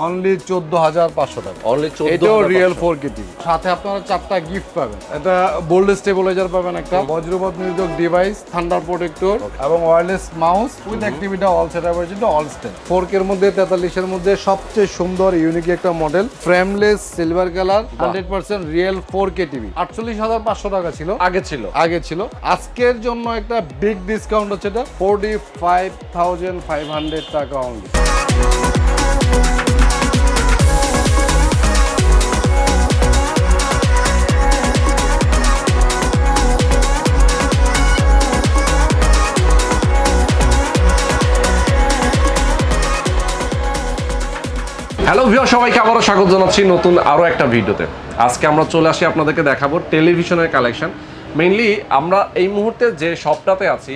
Only 14,500 টাকা। Only 14,500। এটাও real 4K TV, সাথে আপনারা 4টা গিফট পাবেন। এটা বোল্ড স্টেবিলাইজার পাবেন, একটা বজ্রপাত নিরোধক ডিভাইস, থান্ডার প্রোটেক্টর এবং wireless mouse with activity all সেটআপের জন্য অল স্টেট। 4K এর মধ্যে 43 এর মধ্যে সবচেয়ে সুন্দর ইউনিক একটা model, frameless silver colour 100% real 4K TV. 48,500 টাকা ছিল আগে ছিল। আজকের জন্য একটা বিগ ডিসকাউন্ট হচ্ছে, এটা 45,500 টাকা অনলি। হ্যালো ভিউয়ার, সবাইকে আবারও স্বাগত জানাচ্ছি নতুন আরও একটা ভিডিওতে। আজকে আমরা চলে আসি আপনাদেরকে দেখাবো টেলিভিশনের কালেকশন। মেইনলি আমরা এই মুহূর্তে যে শপটাতে আছি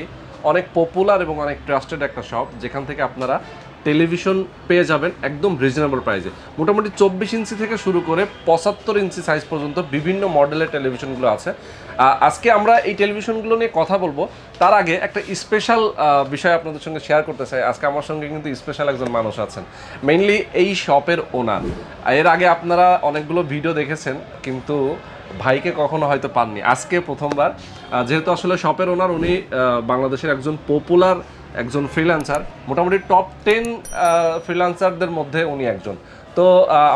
অনেক পপুলার এবং অনেক ট্রাস্টেড একটা শপ, যেখান থেকে আপনারা টেলিভিশন পেয়ে যাবেন একদম রিজনেবল প্রাইসে। মোটামুটি 24 ইঞ্চি থেকে শুরু করে 75 ইঞ্চি সাইজ পর্যন্ত বিভিন্ন মডেলের টেলিভিশনগুলো আছে। আজকে আমরা এই টেলিভিশনগুলো নিয়ে কথা বলবো। তার আগে একটা স্পেশাল বিষয় আপনাদের সঙ্গে শেয়ার করতে চাই। আজকে আমার সঙ্গে কিন্তু স্পেশাল একজন মানুষ আছেন, মেইনলি এই শপের ওনার। এর আগে আপনারা অনেকগুলো ভিডিও দেখেছেন, কিন্তু ভাইকে কখনো হয়তো পাননি, আজকে প্রথমবার। যেহেতু আসলে শপের ওনার, উনি বাংলাদেশের একজন পপুলার একজন ফ্রিল্যান্সার, মোটামুটি টপ 10 ফ্রিল্যান্সারদের মধ্যে উনি একজন। তো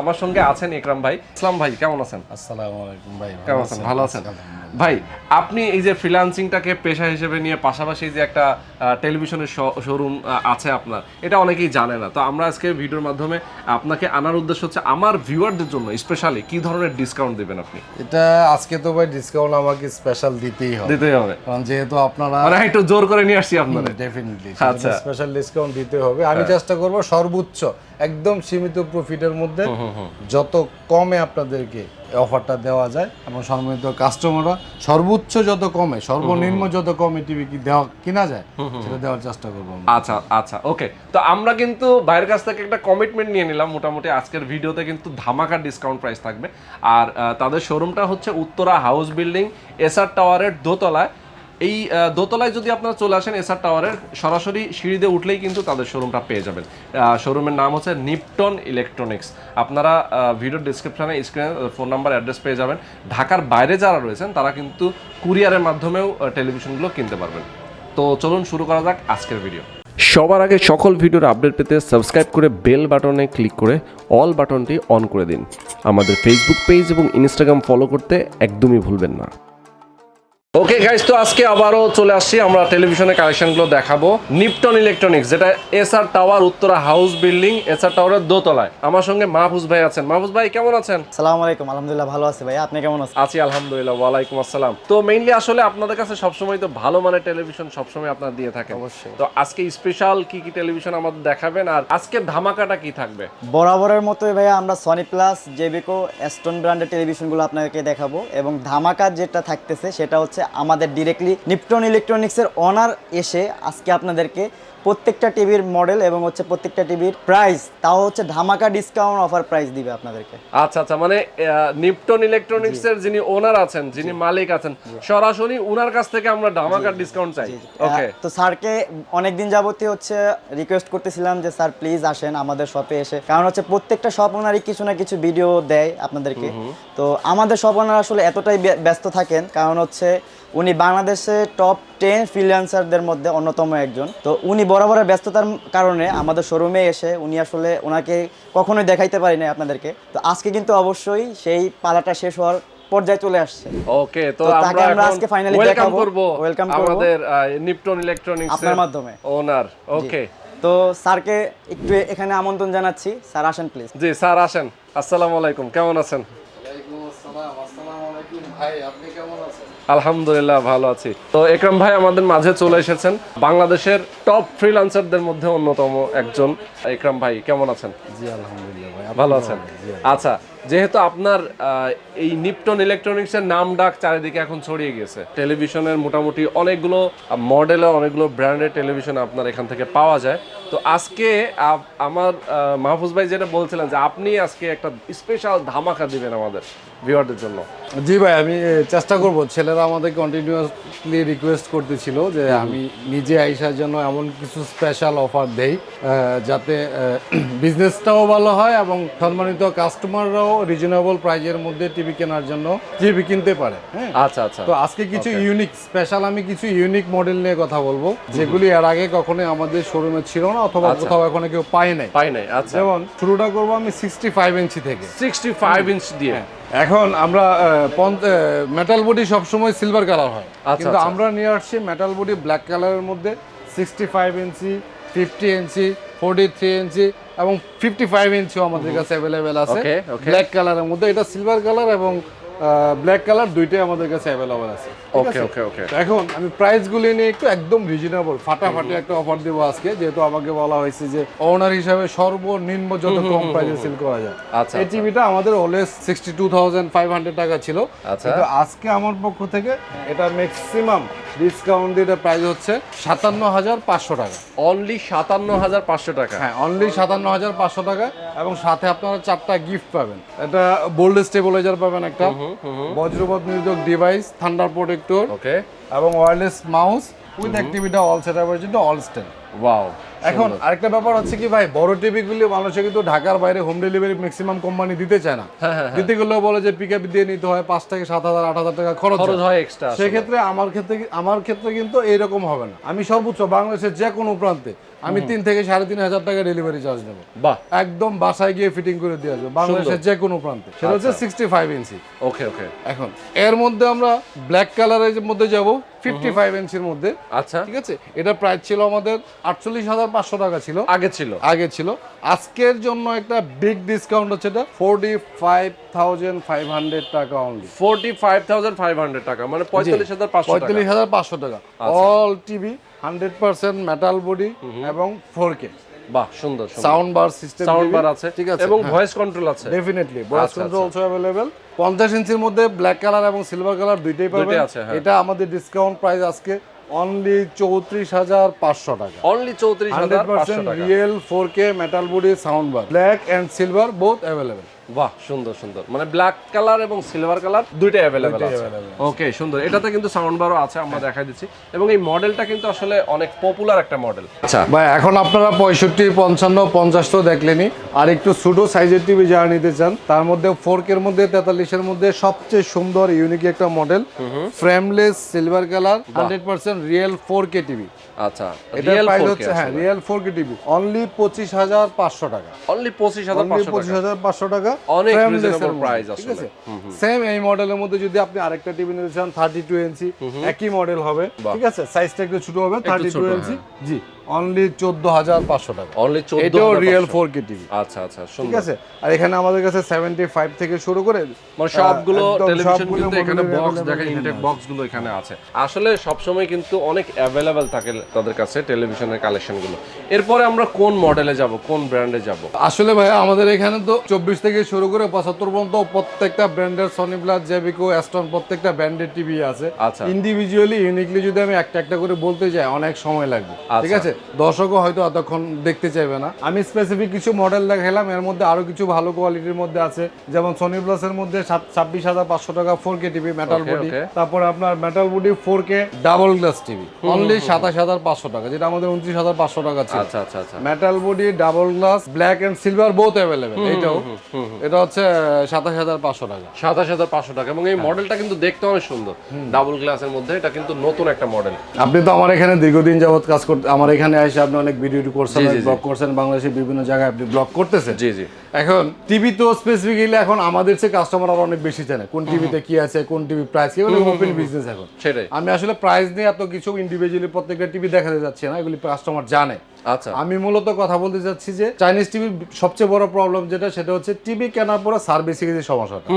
আমার সঙ্গে আছেন ইকরাম ভাই। ইসলাম ভাই, কেমন আছেন? আসসালামু আলাইকুম ভাই, কেমন আছেন? ভালো আছেন ভাই? আপনি এই যে ফ্রিল্যান্সিংটাকে পেশা হিসেবে নিয়ে পাশাপাশি যে একটা টেলিভিশনের শোরুম আছে আপনার, এটা অনেকেই জানে না। তো আমরা আজকে ভিডিওর মাধ্যমে আপনাকে আনার উদ্দেশ্য হচ্ছে আমার ভিউয়ারদের জন্য স্পেশালি কি ধরনের ডিসকাউন্ট দিবেন আপনি? এটা আজকে তো ভাই ডিসকাউন্ট আমাকে স্পেশাল দিতেই হবে, কারণ যেহেতু আপনারা মানে একটু জোর করে নিয়ে আসছি আপনাদের। ডেফিনেটলি আচ্ছা, স্পেশাল ডিসকাউন্ট দিতে হবে। আমি চেষ্টা করব সর্বোচ্চ একদম সীমিত প্রফিটের মধ্যে যত কমে আপনাদেরকে অফারটা দেওয়া যায়, এবং সম্মানিত কাস্টমাররা সর্বোচ্চ যত কমে, সর্বনিম্ন যত কমে টিভি কিনা যায় সেটা দেওয়ার চেষ্টা করবো। আচ্ছা আচ্ছা, ওকে। তো আমরা কিন্তু ভাইয়ের কাছ থেকে একটা কমিটমেন্ট নিয়ে নিলাম, মোটামুটি আজকের ভিডিওতে কিন্তু ধামাকা ডিসকাউন্ট প্রাইস থাকবে। আর তাদের শোরুমটা হচ্ছে উত্তরা হাউস বিল্ডিং এসআর টাওয়ারের দোতলায়। এই দোতলায় যদি আপনারা চলে আসেন এসআর টাওয়ারের, সরাসরি সিঁড়ি দিয়ে উঠলেই কিন্তু তাদের শোরুমটা পেয়ে যাবেন। শোরুমের নাম হচ্ছে নিপটন ইলেকট্রনিক্স। আপনারা ভিডিও ডিসক্রিপশনে স্ক্রিনে ফোন নাম্বার, অ্যাড্রেস পেয়ে যাবেন। ঢাকার বাইরে যারা রয়েছেন তারা কিন্তু কুরিয়ারের মাধ্যমেও টেলিভিশনগুলো কিনতে পারবেন। তো চলুন শুরু করা যাক আজকের ভিডিও। সবার আগে সকল ভিডিওর আপডেট পেতে সাবস্ক্রাইব করে বেল বাটনে ক্লিক করে অল বাটনটি অন করে দিন। আমাদের ফেসবুক পেজ এবং ইনস্টাগ্রাম ফলো করতে একদমই ভুলবেন না। ওকে গাইস, তো আজকে আবারও চলে আসছি আমরা টেলিভিশনের কালেকশনগুলো দেখাবো। নিপটন ইলেকট্রনিক্স, যেটা SR tower Uttara house building, SR টাওয়ারের দোতলায়। আমার সঙ্গে মাহফুজ ভাই আছেন। মাহফুজ ভাই কেমন আছেন? আসসালামু আলাইকুম। আলহামদুলিল্লাহ ভালো আছি ভাই, আপনি কেমন আছেন? আছি আলহামদুলিল্লাহ। ওয়ালাইকুম আসসালাম। তো মেইনলি আসলে আপনাদের কাছে সবসময় তো ভালো মানের টেলিভিশন সবসময় আপনারা দিয়ে থাকেন। অবশ্যই। তো আজকে স্পেশাল কি কি টেলিভিশন আমাদের দেখাবেন, আর আজকে ধামাকাটা কি থাকবে? বরাবরের মতোই ভাইয়া আমরা সনি প্লাস, জেবিকো, এস্টন ব্র্যান্ডের টেলিভিশনগুলো আপনাদেরকে দেখাবো, এবং ধামাকা যেটা থাকতেছে সেটা হচ্ছে আমাদের ডিরেক্টলি নিপটন ইলেকট্রনিক্সের অনার এসে আজকে আপনাদেরকে প্রত্যেকটা টিভির মডেল এবং হচ্ছে প্রত্যেকটা টিভির প্রাইস, তাও হচ্ছে ধামাকা ডিসকাউন্ট অফার প্রাইস দিবে আপনাদেরকে। আচ্ছা আচ্ছা, মানে নিপটন ইলেকট্রনিক্স এর যিনি ওনার আছেন, যিনি মালিক আছেন, সরাসরি ওনার কাছ থেকে আমরা ধামাকা ডিসকাউন্ট চাই। ওকে। তো স্যারকে অনেকদিন যাবতই হচ্ছে রিকোয়েস্ট করতেছিলাম যে স্যার প্লিজ আসেন আমাদের শপে এসে, কারণ হচ্ছে প্রত্যেকটা শপ ওনারই কিছু না কিছু ভিডিও দেয় আপনাদেরকে। তো আমাদের শপ ওনার আসলে এতটাই ব্যস্ত থাকেন, কারণ হচ্ছে উনি বাংলাদেশে টপ 10 ফ্রিল্যান্সারদের মধ্যে অন্যতম একজন। তো উনি বরাবরের ব্যস্ততার কারণে আমাদের শোরুমে এসে উনি আসলে ওনাকে কখনোই দেখাইতে পারি না আপনাদেরকে। তো আজকে কিন্তু অবশ্যই সেই পালাটা শেষ হওয়ার পর্যায়ে চলে আসছে। ওকে, তো আমরা আজকে ফাইনালি ওয়েলকাম করব আমাদের নিপটন ইলেকট্রনিক্স আপনার মাধ্যমে ওনার। ওকে, তো স্যারকে একটু এখানে আমন্ত্রণ জানাচ্ছি। স্যার আসেন প্লিজ। জি স্যার আসেন। আসসালামু আলাইকুম, কেমন আছেন? ওয়ালাইকুম আসসালাম। আসসালামু আলাইকুম ভাই, আপনি কেমন আছেন? আলহামদুলিল্লাহ ভালো আছি। তো ইকরাম ভাই আমাদের মাঝে চলে এসেছেন, বাংলাদেশের টপ ফ্রিল্যান্সারদের মধ্যে অন্যতম একজন। ইকরাম ভাই কেমন আছেন? জি আলহামদুলিল্লাহ ভাই, ভালো আছেন। আচ্ছা, যেহেতু আপনার এই নিপটন ইলেকট্রনিক্সের নাম ডাক চারিদিকে এখন ছড়িয়ে গেছে, টেলিভিশনের মোটামুটি অনেকগুলো মডেলের, অনেকগুলো ব্র্যান্ডের টেলিভিশন আপনার এখান থেকে পাওয়া যায়। তো তো আজকে আমার মাহফুজ ভাই যেটা বলছিলেন যে আপনি আজকে একটা স্পেশাল ধামাকা দিবেন আমাদের ভিউয়ারদের জন্য। জি ভাই, আমি চেষ্টা করব। ছেলেরা আমাদের কন্টিনিউয়াসলি রিকোয়েস্ট করতেছিল যে আমি নিজে আইসার জন্য এমন কিছু স্পেশাল অফার দেই যাতে বিজনেসটাও ভালো হয় এবং সম্মানিত কাস্টমাররাও রিজনেবল প্রাইজের মধ্যে টিভি কেনার জন্য টিভি কিনতে পারে। হ্যাঁ, আচ্ছা আচ্ছা। তো আজকে কিছু ইউনিক স্পেশাল, আমি কিছু ইউনিক মডেল নিয়ে কথা বলবো যেগুলি এর আগে কখনোই আমাদের শোরুমে ছিল না অথবা কোথাও এখনো কেউ পায় নাই। আচ্ছা, যেমন শুরুটা করবো আমি 65 ইঞ্চি থেকে। 65 ইঞ্চ দিয়ে। এখন আমরা মেটাল বডি সবসময় সিলভার কালার হয়, কিন্তু আমরা নিয়ে আসছি মেটাল বডি ব্ল্যাক কালারের মধ্যে 65 ইঞ্চি, 50 ইঞ্চি, 43 ইঞ্চি এবং 55 ইঞ্চিও আমাদের কাছে অ্যাভেলেবেল আছে ব্ল্যাক কালারের মধ্যে। এটা সিলভার কালার এবং ব্ল্যাক কালার দুইটাই আমাদের কাছে অ্যাভেলেবেল আছে। ওকে ওকে ওকে। এখন আমি প্রাইসগুলি নিয়ে একটু একদম রিজনেবল ফাটাফাটি একটা অফার দেবো আজকে, যেহেতু আমাকে বলা হয়েছে যে ওনার হিসাবে সর্বনিম্ন যত কম প্রাইসে সেল করা যায়। আচ্ছা, এই টিভিটা আমাদের অলওয়েজ 62,500 টাকা ছিল, কিন্তু আজকে আমার পক্ষ থেকে এটা ম্যাক্সিমাম ডিসকাউন্ট দিয়ে এটা প্রাইস হচ্ছে 57,500 টাকা। অনলি 57,500 টাকা। হ্যাঁ, অনলি 57,500 টাকা এবং সাথে আপনারা 4টা গিফট পাবেন। এটা বোল্ড স্টেবিলাইজার পাবেন, একটা বজ্রপাত নিরোধক ডিভাইস, থান্ডার প্রোটেক্টর, ওকে, এবং wireless mouse with activity all সেটআপের জন্য অল স্ট্যান্ড। ওয়াও। এখন আরেকটা ব্যাপার হচ্ছে কি ভাই, বড় টিভিগুলি মানুষে কিন্তু ঢাকার বাইরে হোম ডেলিভারি ম্যাক্সিমাম কোম্পানি দিতে চায় না। দিতে গেলেও বলে যে পিকআপ দিয়ে নিতে হয়, 5 থেকে 7,000 8,000 টাকা খরচ হয় এক্সট্রা। সেক্ষেত্রে আমার ক্ষেত্রে কিন্তু এইরকম হবে না। আমি সর্বোচ্চ বাংলাদেশের যে কোনো প্রান্তে আমি 3 থেকে 3,500 টাকা ডেলিভারি চার্জ নেবো। বাহ, একদম বাসায় গিয়ে ফিটিং করে দিয়ে আসবে বাংলাদেশের যে কোনো প্রান্তে। সেটা হচ্ছে 65 ইঞ্চি। ওকে ওকে। এখন এর মধ্যে আমরা ব্ল্যাক কালারের মধ্যে যাব 55 ইঞ্চির মধ্যে। আচ্ছা, ঠিক আছে। এটা প্রাইস ছিল আমাদের 48,500 টাকা ছিল, আগে ছিল। আজকের জন্য একটা বিগ ডিসকাউন্ট হচ্ছে, এটা 45,500 টাকা অনলি। 45,500 টাকা মানে 45,500 টাকা। অল টিভি 100% মেটাল বডি এবং 4K। বাহ, সুন্দর সুন্দর। Sound bar system, sound bar আছে, ঠিক আছে, এবং ভয়েস কন্ট্রোল আছে। Definitely voice control also available. 50 ইঞ্চির মধ্যে ব্ল্যাক কালার এবং সিলভার কালার দুইটাই পাবেন। এটা আমাদের ডিসকাউন্ট প্রাইস আজকে অনলি 34,500 টাকা। অনলি 34,500 টাকা। Real 4K metal body sound bar, black and silver both available. বাহ, সুন্দর সুন্দর। মানে ব্ল্যাক কালার এবং সিলভার কালার দুইটাই अवेलेबल আছে। ওকে, সুন্দর। এটাতে কিন্তু সাউন্ড বারও আছে, আমরা দেখাই দিচ্ছি। এবং এই মডেলটা কিন্তু আসলে অনেক পপুলার একটা মডেল। আচ্ছা ভাই, এখন আপনারা 65, 55, 50 তো দেখলেনই। আর একটু ছোট সাইজের টিভি যারা নিতে চান, তার মধ্যে 4K এর মধ্যে 43 এর মধ্যে সবচেয়ে সুন্দর ইউনিক একটা model, frameless silver colour 100% real 4K TV. আচ্ছা, এটার প্রাইস হচ্ছে রিয়েল 4K টিভি অনলি 25,500 টাকা। অনলি 25,500 টাকা। অনেক রিজনেবল প্রাইস আসলে। সেম এই মডেলের মধ্যে যদি আপনি আরেকটা টিভি নিতে চান 32 ইঞ্চি, একই মডেল হবে, ঠিক আছে, সাইজটা একটু ছোট হবে, 32 ইঞ্চি। জি, অনলি 14,500 টাকা। অনলি 14,500। এটাও রিয়েল 4K টিভি। আচ্ছা আচ্ছা, ঠিক আছে। আর এখানে আমাদের কাছে 75 থেকে শুরু করে মানে সবগুলো টেলিভিশন কিন্তু এখানে বক্স দেখেন, ইনটেক বক্স গুলো এখানে আছে। আসলে সব সময় কিন্তু অনেক अवेलेबल থাকে তাদের কাছে টেলিভিশনের কালেকশন গুলো। এরপরে আমরা কোন মডেলে যাব, কোন ব্র্যান্ডে যাব? আসলে ভাই আমাদের এখানে তো 24 থেকে শুরু করে 75 পর্যন্ত প্রত্যেকটা ব্র্যান্ডের, সনি প্লাস, জেবিকো, অ্যাস্টন, প্রত্যেকটা ব্র্যান্ডের টিভি আছে। আচ্ছা, ইন্ডিভিজুয়ালি ইউনিকলি যদি আমি একটা একটা করে বলতে যাই অনেক সময় লাগবে। ঠিক আছে, দর্শকও হয়তো এতক্ষণ দেখতে চাইবে না। আমি স্পেসিফিক কিছু মডেল দেখালাম, এর মধ্যে আরো কিছু ভালো কোয়ালিটির মধ্যে আছে, যেমন সনি প্লাসের মধ্যে 26,500 টাকা 4K টিভি মেটাল বডি। তারপরে আপনার metal body 4K double glass TV only 27,500 টাকা, যেটা আমাদের 29,500 টাকা ছিল। আচ্ছা আচ্ছা আচ্ছা। Metal body double glass black and silver both available. এটাও এটা হচ্ছে 27,500 টাকা। 27,500 টাকা। এবং এই মডেলটা কিন্তু দেখতে অনেক সুন্দর, ডাবল গ্লাসের মধ্যে। এটা কিন্তু নতুন একটা মডেল। আপনি তো আমার এখানে দীর্ঘদিন যাবত কাজ করতে, আমার এখানে এসে আপনি অনেক ভিডিও করছেন, ব্লগ করছেন, বাংলাদেশের বিভিন্ন জায়গায় আপনি ব্লগ করতেছেন। জি জি। এখন টিভি তো স্পেসিফিকলি এখন আমাদের চেয়ে কাস্টমার আরো অনেক বেশি জানে কোন টিভিতে কি আছে, কোন টিভি প্রাইস কি, মানে ওপেন বিজনেস এখন। সেটাই। আমি আসলে প্রাইস নিয়ে এত কিছু ইন্ডিভিজুয়ালি প্রত্যেকটা টিভি দেখাতে যাচ্ছি না, এগুলি কাস্টমার জানে। আচ্ছা, আমি মূলত কথা বলতে চাচ্ছি যে চাইনিজ টিভির সবচেয়ে বড় প্রবলেম যেটা, সেটা হচ্ছে টিভি কেনার পরে সার্ভিসিং এর সমস্যাটা।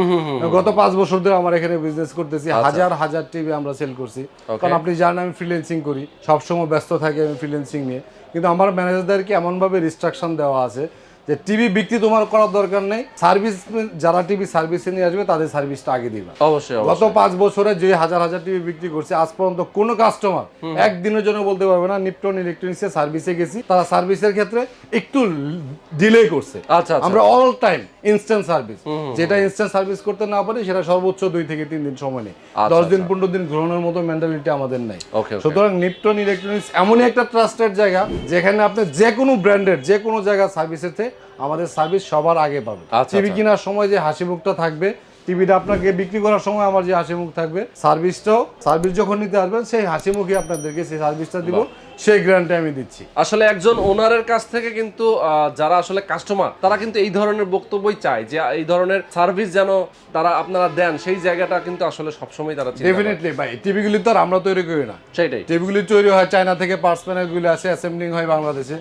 গত 5 বছর ধরে আমার এখানে বিজনেস করতেছি, হাজার হাজার টিভি আমরা সেল করছি। কারণ আপনি জানেন আমি ফ্রিল্যান্সিং করি, সবসময় ব্যস্ত থাকি আমি ফ্রিল্যান্সিং নিয়ে। কিন্তু আমার ম্যানেজারদেরকে এমনভাবে রিস্ট্রাকশন দেওয়া আছে যে টিভি বিক্রি তোমার করার দরকার নেই, সার্ভিস যারা টিভি সার্ভিসে নিয়ে আসবে তাদের সার্ভিসটা আগে দিবা। অবশ্যই গত 5 বছরে যে হাজার হাজার টিভি বিক্রি করছে, আজ পর্যন্ত কোনো কাস্টমার একদিনের জন্য বলতে পারবে না নিপটন ইলেকট্রনিক্সে সার্ভিসে গেছি, তারা সার্ভিসের ক্ষেত্রে একটু ডিলে করছে। আচ্ছা, আমরা অল টাইম ইনস্ট্যান্ট সার্ভিস, যেটা ইনস্ট্যান্ট সার্ভিস করতে না পারি সেটা সর্বোচ্চ 2 থেকে 3 দিন সময় নেই, 10 দিন 15 দিন গ্রহণের মতো মেন্টালিটি আমাদের নাই। সুতরাং নিপটন ইলেকট্রনিক্স এমনই একটা ট্রাস্টেড জায়গা যেখানে আপনি যে কোনো ব্র্যান্ডের যে কোনো জায়গা সার্ভিসেতে আমাদের সার্ভিস সবার আগে পাবেন। টিভি কেনার সময় যে হাসি মুখটা থাকবে, টিভিটা আপনাকে বিক্রি করার সময় আমার যে হাসি মুখ থাকবে, সার্ভিস যখন নিতে আসবেন সেই হাসি মুখে আপনাদেরকে সেই সার্ভিসটা দিব, সেই গ্যারান্টি আমি দিচ্ছি। আসলে একজন ওনারের কাছ থেকে কিন্তু যারা আসলে কাস্টমার তারা কিন্তু এই ধরনের বক্তব্যই চায় যে এই ধরনের সার্ভিস যেন তারা আপনারা দেন, সেই জায়গাটা কিন্তু আসলে সবসময় তারা ডেফিনেটলি ভাই, টিভিগুলি তো আর আমরা তৈরি করি না, সেটাই টিভিগুলি তৈরি হয় চায়না থেকে, পার্টস প্যানেলগুলি আসে, অ্যাসেম্বলিং হয় বাংলাদেশে।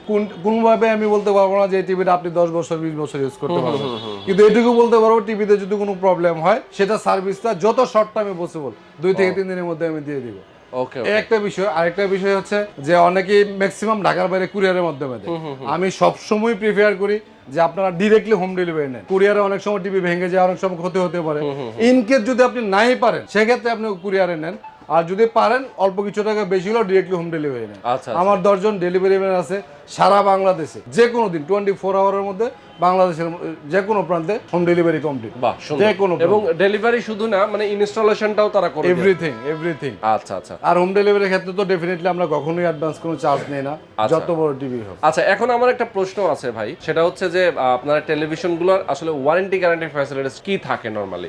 কোনোভাবে আমি বলতে পারবো না যে এই টিভিটা আপনি 10 বছর 20 বছর ইউজ করতে পারবেন, কিন্তু এটুকু বলতে পারবো টিভিতে যদি কোনো প্রবলেম হয় সেটা সার্ভিসটা যত শর্ট টাইমে পসিবল 2 থেকে 3 দিনের মধ্যে আমি দিয়ে দিব। একটা বিষয়, আরেকটা বিষয় হচ্ছে যে অনেকেই ম্যাক্সিমাম ঢাকার বাইরে কুরিয়ারের মাধ্যমে দেয়। আমি সবসময় প্রিফার করি যে আপনারা ডিরেক্টলি হোম ডেলিভারি নেন। কুরিয়ারে অনেক সময় টিভি ভেঙে যায়, অনেক সময় ক্ষতি হতে পারে। ইনকেস যদি আপনি নাই পারেন সেক্ষেত্রে আপনি কুরিয়ারে নেন, আর যদি পারেন অল্প কিছু টাকা বেশি হলেও ডিরেক্টলি হোম ডেলিভারি নেন। আমার 10 জন ডেলিভারি ম্যান আছে সারা বাংলাদেশে, যে কোনো দিন 24 আওয়ারের মধ্যে বাংলাদেশের যে কোনো প্রান্তে হোম ডেলিভারি কমপ্লিট। যে কোনো, এবং ডেলিভারি শুধু না, মানে ইনস্টলেশনটাও তারা করে, এভরিথিং। আচ্ছা। আর হোম ডেলিভারির ক্ষেত্রে তো ডেফিনেটলি আমরা কখনোই অ্যাডভান্স কোনো চার্জ নেই না, যত বড় টিভি হোক। আচ্ছা, এখন আমার একটা প্রশ্ন আছে ভাই, সেটা হচ্ছে যে আপনার টেলিভিশনগুলোর আসলে ওয়ারেন্টি গ্যারান্টি ফ্যাসিলিটিস কি থাকে নরমালি?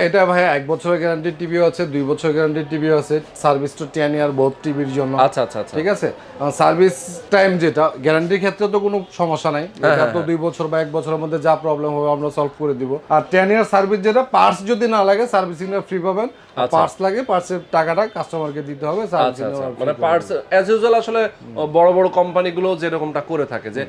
এটা ভাই 1 বছরের গ্যারান্টি টিভিও আছে, 2 বছরের গ্যারান্টি টিভিও আছে, সার্ভিস তো 10 ইয়ার বোথ টিভির জন্য। আচ্ছা, ঠিক আছে। সার্ভিস টাইম যেটা গ্যারান্টির ক্ষেত্রে তো কোনো সমস্যা নাই, এটা তো 2 বছর বা 1 বছরের মধ্যে যা প্রবলেম হবে আমরা সলভ করে দিব। আর 10 ইয়ার সার্ভিস যেটা, পার্টস যদি না লাগে সার্ভিসিংটা ফ্রি পাবেন, পার্টস লাগে পার্টসের টাকাটা কাস্টমারকে দিতে হবে। মানে পার্টস অ্যাজ ইউজুয়াল আসলে বড় বড় কোম্পানিগুলো যেরকমটা করে থাকে যে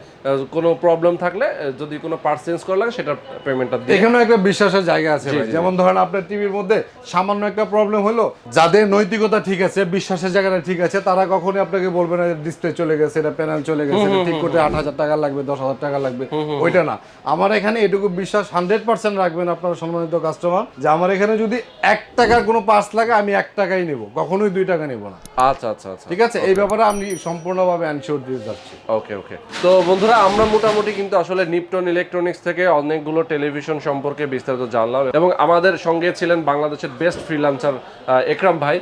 কোনো প্রবলেম থাকলে যদি কোনো পার্টস চেঞ্জ করা লাগে সেটা পেমেন্টটা দিয়ে। এখানে একটা বিশ্বাসের জায়গা আছে ভাই, যেমন ধরেন আপনার টিভির মধ্যে সামান্য একটা প্রবলেম হলো, যাদের নৈতিকতা ঠিক আছে, বিশ্বাসের জায়গাটা ঠিক আছে, তারা কখনোই আপনাকে বলবে না ডিসপ্লে চলে গেছে, এটা প্যানেল চলে গেছে, এটা ঠিক করতে 8,000 টাকা লাগবে, 10,000 টাকা লাগবে, ওইটা না। আমার এখানে এটুকু বিশ্বাস 100% রাখবেন আপনার সম্মানিত কাস্টমার, যে আমার এখানে যদি 1 টাকার কোনো পার্টস লাগে আমি 1 টাকাই নেব, কখনোই 2 টাকা নেব না। আচ্ছা, ঠিক আছে, এই ব্যাপারে আমি সম্পূর্ণভাবে এনশিওর দিয়ে যাচ্ছি। ওকে। তো বন্ধুরা, আমরা মোটামুটি কিন্তু আসলে নিপটন ইলেকট্রনিক্স থেকে অনেকগুলো টেলিভিশন সম্পর্কে বিস্তারিত জানলাম, এবং আমাদের সঙ্গে ছিলেন বাংলাদেশের বেস্ট ফ্রিল্যান্সার একরাম ভাই,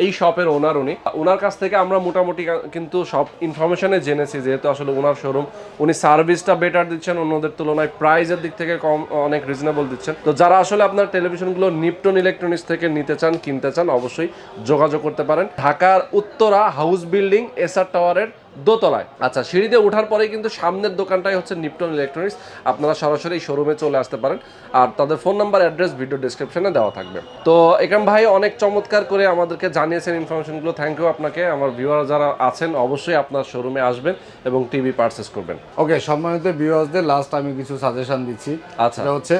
এই শপের ওনার। উনার কাছ থেকে আমরা মোটামুটি কিন্তু সব ইনফরমেশনে জেনেছি, যেহেতু আসলে ওনার শোরুম, উনি সার্ভিসটা বেটার দিচ্ছেন অন্যদের তুলনায়, প্রাইসের দিক থেকে কম, অনেক রিজনেবল দিচ্ছেন। তো যারা আসলে আপনার টেলিভিশনগুলো নিপটন ইলেকট্রনিক্স থেকে নিতে চান, কিনতে চান, অবশ্যই যোগাযোগ করতে পারেন। ঢাকার উত্তরা হাউস বিল্ডিং এসআর টাওয়ারের দোতলায়। আচ্ছা, সিঁড়িতে ওঠার পরেই কিন্তু সামনের দোকানটাই হচ্ছে নিপটন ইলেকট্রনিক্স। আপনারা সরাসরি এই শোরুমে চলে আসতে পারেন, আর তাদের ফোন নাম্বার, অ্যাড্রেস ভিডিও ডেসক্রিপশনে দেওয়া থাকবে। তো একরাম ভাই অনেক চমৎকার করে আমাদেরকে জানিয়েছেন ইনফরমেশনগুলো, থ্যাংক ইউ আপনাকে। আমার ভিউয়ার যারা আছেন অবশ্যই আপনার শোরুমে আসবেন এবং টিভি পারচেস করবেন। ওকে, সম্মানিত ভিউয়ার্সদের লাস্ট আমি কিছু সাজেশন দিচ্ছি। আচ্ছা, এটা হচ্ছে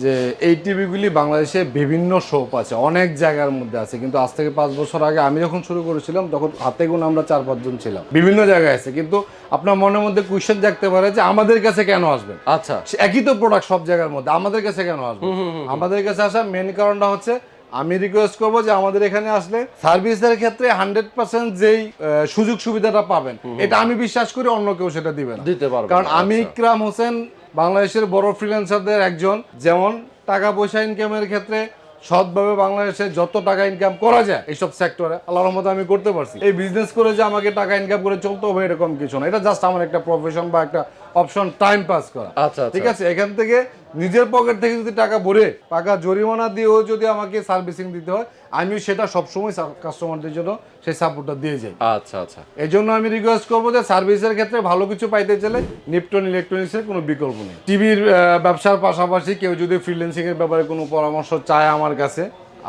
যে এই টিভিগুলি বাংলাদেশে বিভিন্ন শপ আছে, অনেক জায়গার মধ্যে আছে, কিন্তু আজ থেকে 5 বছর আগে আমি যখন শুরু করেছিলাম তখন হাতে গোনা আমরা 4-5 জন ছিলাম, বিভিন্ন জায়গায় আছে। কিন্তু আপনার মনের মধ্যে কোয়েশ্চেন জাগতে পারে যে আমাদের কাছে কেন আসবেন? আচ্ছা, একই তো প্রোডাক্ট সব জায়গার মধ্যে, আমাদের কাছে কেন আসবেন? আমাদের কাছে আসার মেন কারণটা হচ্ছে, আমি রিকোয়েস্ট করবো যে আমাদের এখানে আসলে সার্ভিসের ক্ষেত্রে 100% যেই সুযোগ সুবিধাটা পাবেন, এটা আমি বিশ্বাস করি অন্য কেউ সেটা দিবে না, দিতে পারবে। কারণ আমি ইকরাম হোসেন বাংলাদেশের বড় ফ্রিল্যান্সারদের একজন, যেমন টাকা পয়সা ইনকামের ক্ষেত্রে সৎভাবে বাংলাদেশে যত টাকা ইনকাম করা যায় এইসব সেক্টরে আল্লাহর রহমতে আমি করতে পারছি। এই বিজনেস করে যে আমাকে টাকা ইনকাম করে চলতে হবে এরকম কিছু না, এটা জাস্ট আমার একটা প্রফেশন বা একটা অপশন, টাইম পাস করা। আচ্ছা, ঠিক আছে, এখান থেকে নিজের পকেট থেকে যদি টাকা ভরে টাকা জরিমানা দিয়েও যদি আমাকে সার্ভিসিং দিতে হয়, আমি সেটা সবসময় কাস্টমারদের জন্য সেই সাপোর্টটা দিয়ে যাই। আচ্ছা। এই জন্য আমি রিকোয়েস্ট করবো যে সার্ভিসের ক্ষেত্রে ভালো কিছু পাইতে চাইলে নিপটন ইলেকট্রনিক্সের কোনো বিকল্প নেই। টিভির ব্যবসার পাশাপাশি কেউ যদি ফ্রিল্যান্সিং এর ব্যাপারে কোনো পরামর্শ চায় আমার কাছে,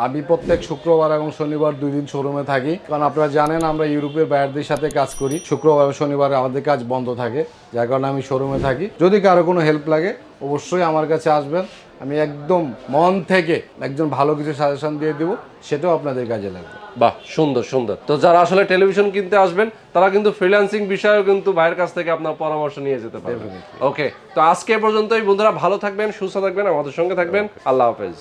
আমি প্রত্যেক শুক্রবার এবং শনিবার 2 দিন শোরুমে থাকি, কারণ আপনারা জানেন আমরা ইউরোপের বায়ারদের সাথে কাজ করি। শুক্রবার এবং শনিবারে আমাদের কাজ বন্ধ থাকে, যার কারণে আমি শোরুমে থাকি। যদি কারো কোনো হেল্প লাগে অবশ্যই আমার কাছে আসবেন, আমি একদম মন থেকে একজন ভালো কিছু সাজেশন দিয়ে দেবো, সেটাও আপনাদের কাজে লাগবে। বাহ, সুন্দর সুন্দর। তো যারা আসলে টেলিভিশন কিনতে আসবেন তারা কিন্তু ফ্রিল্যান্সিং বিষয়েও কিন্তু ভাইয়ের কাছ থেকে আপনার পরামর্শ নিয়ে যেতে পারবেন। ওকে, তো আজকে পর্যন্তই বন্ধুরা, ভালো থাকবেন, সুস্থ থাকবেন, আমাদের সঙ্গে থাকবেন। আল্লাহ হাফেজ।